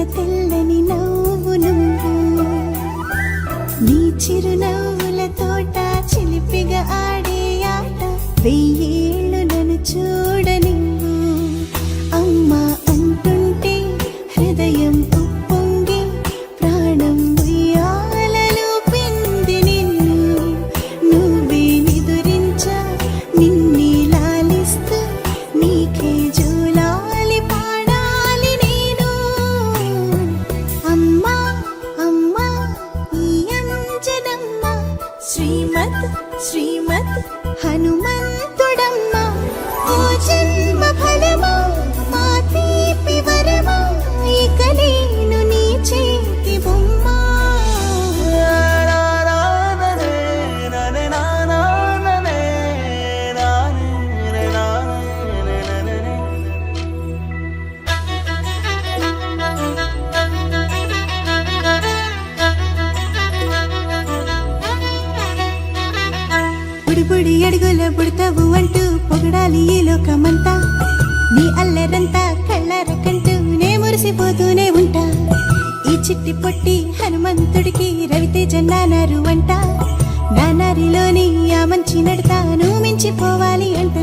తెల్లని నవ్వు నువ్వు నీ చిరునవ్వుల తోట చిలిపిగా ఆడే ఆట వెయ్యేళ్ళు నన్ను చూడనివ్వు అమ్మా అంటుంటే హృదయం ఉప్పొంగి ప్రాణం ఉయ్యాలలో పిండి నిన్ను నువ్వే నిదురించా నిన్నే లాలిస్తూ నీకే జోలాలి పాడాలి నేను అమ్మా అమ్మా ఈ అంజనమ్మ శ్రీమత్ శ్రీమత్ హనుమంతుడమ్మ ఓ జన్మ ఫలమా మా తీపి వరమా ఇక నేను నీ చేతి బొమ్మ బుడి బుడి అడుగుల బుడతావు అంటూ పొగడాలి ఈ లోకమంతా నీ అల్లరంతా కళ్ళారకంటూ నే మురిసిపోతూనే ఉంటా ఈ చిట్టి పొట్టి హనుమంతుడికి రవితేజ నానారు అంట నానారిలోని ఆ మంచి నడతా నువ్వు మించిపోవాలి అంట